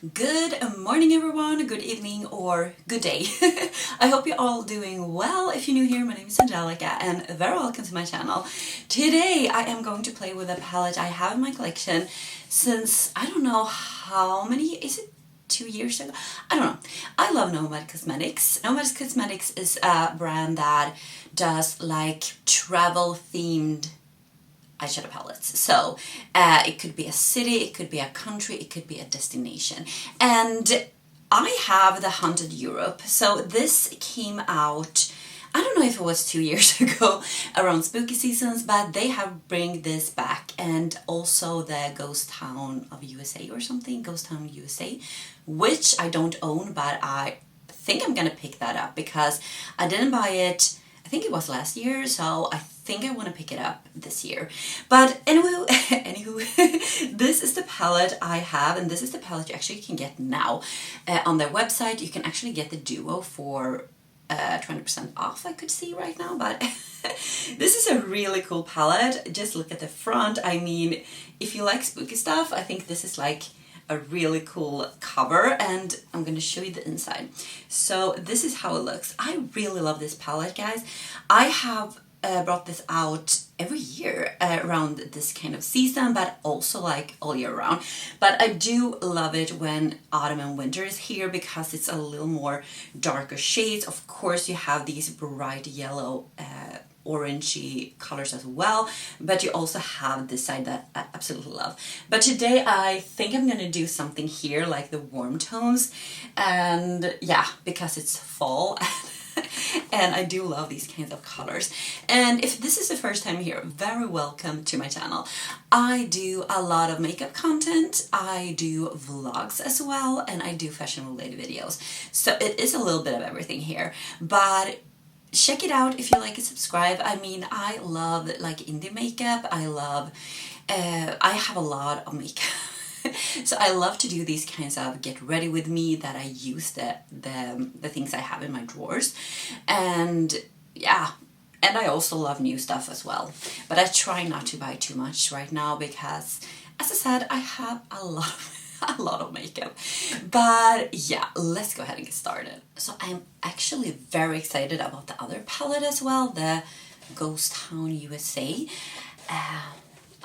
Good morning everyone, good evening or good day. I hope you're all doing well. If you're new here, my name is Angelica and very welcome to my channel. Today I am going to play with a palette I have in my collection since I don't know how many, is it 2 years ago? I don't know. I love Nomad Cosmetics. Nomad Cosmetics is a brand that does like travel themed eyeshadow palettes. So it could be a city, it could be a country, it could be a destination. And I have the Haunted Europe. So this came out, I don't know if it was 2 years ago around spooky seasons, but they have bring this back, and also the Ghost Town of USA or something, Ghost Town USA, which I don't own, but I think I'm gonna pick that up because I didn't buy it, I think it was last year, so I think I want to pick it up this year. But anywho, this is the palette I have, and this is the palette you actually can get now on their website. You can actually get the duo for 20% off, I could see right now, but this is a really cool palette. Just look at the front. I mean, if you like spooky stuff, I think this is like a really cool cover, and I'm going to show you the inside. So this is how it looks. I really love this palette, guys. I have brought this out every year around this kind of season, but also like all year round. But I do love it when autumn and winter is here because it's a little more darker shades. Of course, you have these bright yellow orangey colors as well, but you also have this side that I absolutely love. But today I think I'm gonna do something here like the warm tones, and yeah, because it's fall and I do love these kinds of colors. And if this is the first time here, very welcome to my channel. I do a lot of makeup content, I do vlogs as well, and I do fashion related videos. So it is a little bit of everything here, but check it out if you like it, subscribe. I mean, I love like indie makeup. I love, I have a lot of makeup. So I love to do these kinds of get ready with me that I use the things I have in my drawers. And yeah, and I also love new stuff as well. But I try not to buy too much right now because, as I said, I have a lot of makeup. But yeah, let's go ahead and get started. So I'm actually very excited about the other palette as well, the Ghost Town USA.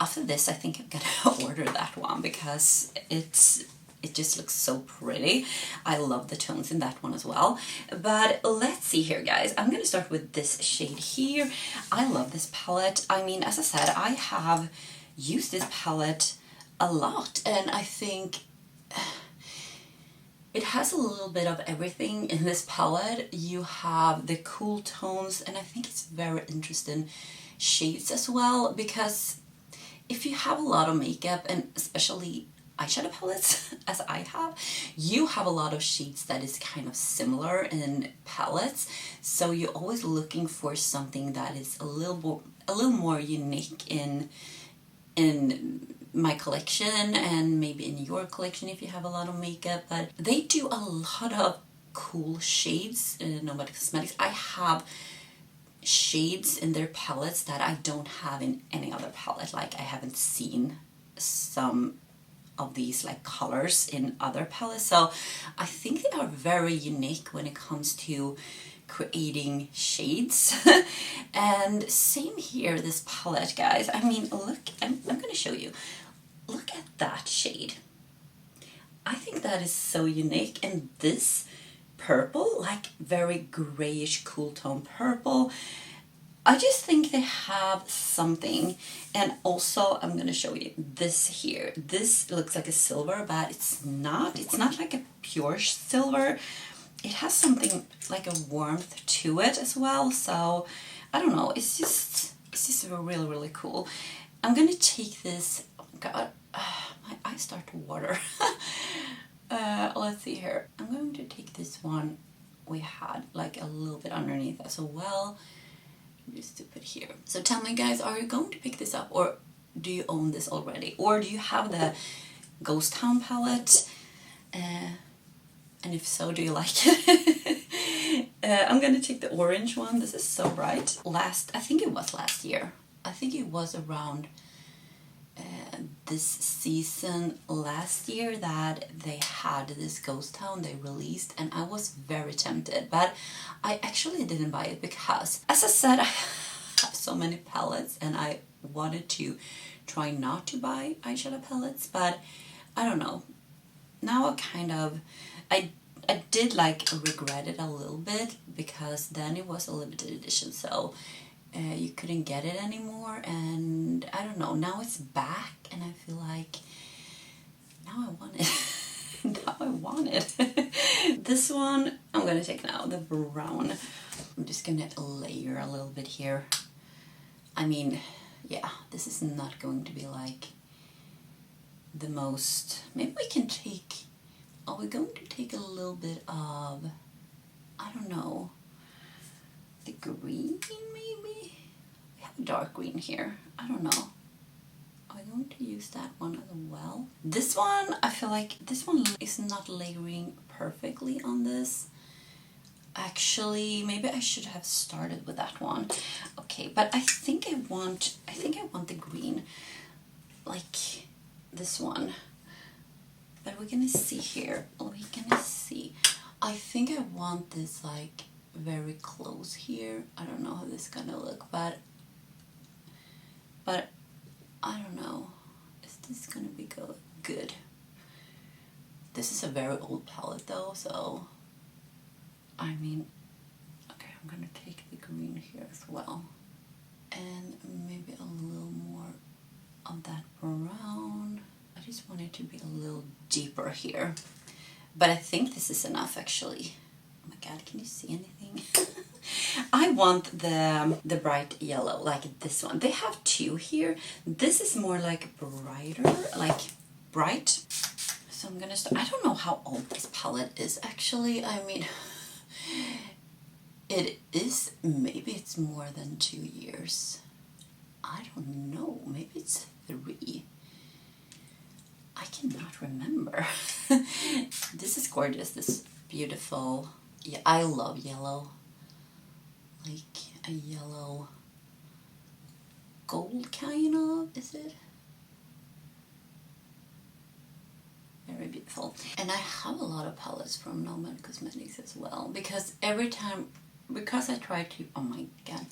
After this, I think I'm gonna order that one because it just looks so pretty. I love the tones in that one as well. But let's see here, guys. I'm gonna start with this shade here. I love this palette. I mean, as I said, I have used this palette a lot, and I think it has a little bit of everything in this palette. You have the cool tones, and I think it's very interesting shades as well, because if you have a lot of makeup, and especially eyeshadow palettes as I have, you have a lot of shades that is kind of similar in palettes, so you're always looking for something that is a little more unique in my collection, and maybe in your collection if you have a lot of makeup. But they do a lot of cool shades in Nomad Cosmetics. I have shades in their palettes that I don't have in any other palette. Like, I haven't seen some of these like colors in other palettes, so I think they are very unique when it comes to creating shades. And same here, this palette, guys. I mean, look, I'm gonna show you. Look at that shade. I think that is so unique. And this purple, like very grayish cool tone purple, I just think they have something. And also, I'm gonna show you this here. This looks like a silver, but it's not like a pure silver. It has something like a warmth to it as well. So I don't know, it's just really cool. I'm gonna take this, oh my god, my eyes start to water. Let's see here. I'm going to take this one we had like a little bit underneath as well, just to put here. So tell me, guys, are you going to pick this up, or do you own this already, or do you have the Ghost Town palette? And if so, do you like it? I'm gonna take the orange one. This is so bright. I think it was last year. I think it was around this season last year that they had this ghost town they released, and I was very tempted, but I actually didn't buy it because, as I said, I have so many palettes and I wanted to try not to buy eyeshadow palettes, but I don't know. Now I did like regret it a little bit because then it was a limited edition, so you couldn't get it anymore, and I don't know, now it's back and I feel like now I want it. Now I want it. This one I'm gonna take now, the brown. I'm just gonna layer a little bit here. I mean, yeah, this is not going to be like the most, maybe we can take, are we going to take a little bit of, I don't know, the green maybe? We have a dark green here. I don't know. Are we going to use that one as well? This one, I feel like this one is not layering perfectly on this. Actually, maybe I should have started with that one. Okay, but I think I want the green, like this one. But we're gonna see here. We're gonna see. I think I want this like very close here. I don't know how this is gonna look, but I don't know. Is this gonna be good? This is a very old palette though, so I mean, okay, I'm gonna take the green here as well, and maybe a little more of that brown. I just want it to be a little deeper here, but I think this is enough actually. Oh my god, can you see anything? I want the bright yellow, like this one. They have two here. This is more like brighter, like bright. So I'm gonna start. I don't know how old this palette is actually. I mean, it is, maybe it's more than 2 years. I don't know, maybe it's 3. I cannot remember. This is gorgeous, this beautiful, yeah, I love yellow. Like a yellow gold kind of, is it? Very beautiful. And I have a lot of palettes from Nomad Cosmetics as well, because every time, because I try to, oh my god,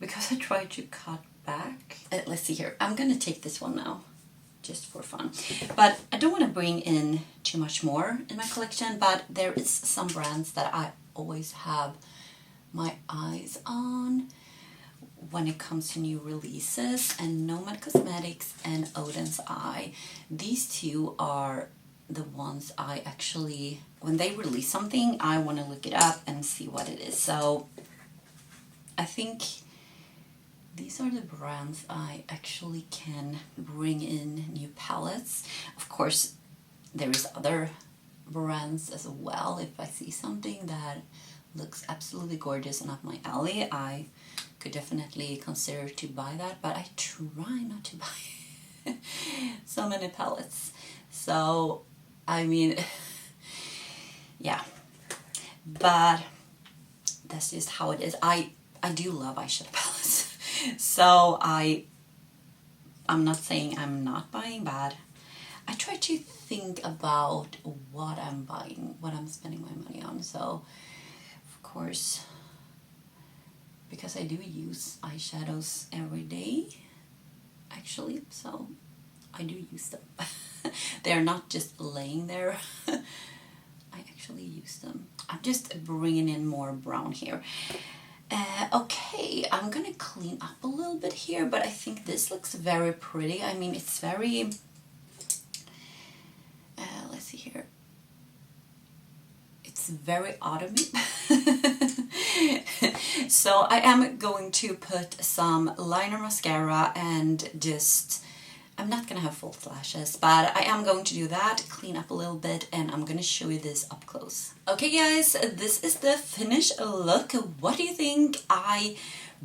because I try to cut back. Let's see here, I'm gonna take this one now, just for fun. But I don't want to bring in too much more in my collection, but there is some brands that I always have my eyes on when it comes to new releases, and Nomad Cosmetics and Odin's Eye, these two are the ones I actually, when they release something, I want to look it up and see what it is. So I think these are the brands I actually can bring in new palettes. Of course, there is other brands as well. If I see something that looks absolutely gorgeous and up my alley, I could definitely consider to buy that, but I try not to buy so many palettes. So, I mean, yeah, but that's just how it is. I do love eyeshadow palettes. So I'm not saying I'm not buying, but I try to think about what I'm buying, what I'm spending my money on. So, of course, because I do use eyeshadows every day, actually, so I do use them. They're not just laying there. I actually use them. I'm just bringing in more brown here. Okay, I'm gonna clean up a little bit here, but I think this looks very pretty. I mean, it's very, let's see here. It's very autumny. So I am going to put some liner mascara and just, I'm not gonna have full lashes, but I am going to do that, clean up a little bit, and I'm gonna show you this up close. Okay guys, this is the finished look. What do you think? I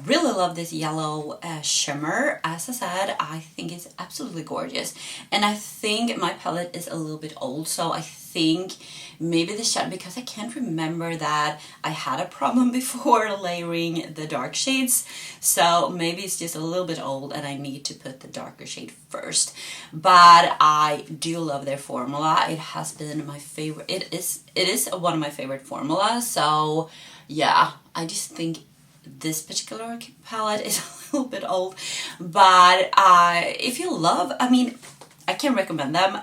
Really love this yellow shimmer. As I said, I think it's absolutely gorgeous. And I think my palette is a little bit old, so I think maybe the shadow, because I can't remember that I had a problem before layering the dark shades, so maybe it's just a little bit old and I need to put the darker shade first. But I do love their formula. It has been my favorite. It is one of my favorite formulas. So yeah, I just think this particular palette is a little bit old, but if you love, I mean, I can recommend them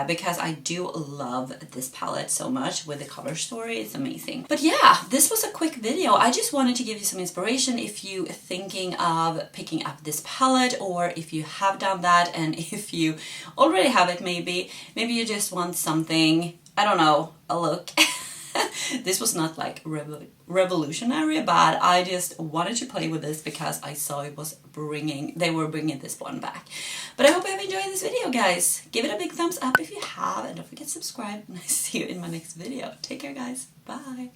because I do love this palette so much with the color story. It's amazing. But yeah, this was a quick video. I just wanted to give you some inspiration if you thinking of picking up this palette, or if you have done that, and if you already have it, maybe you just want something, I don't know, a look. This was not like revolutionary, but I just wanted to play with this because I saw they were bringing this one back. But I hope you have enjoyed this video, guys. Give it a big thumbs up if you have, and don't forget to subscribe, and I see you in my next video. Take care, guys. Bye.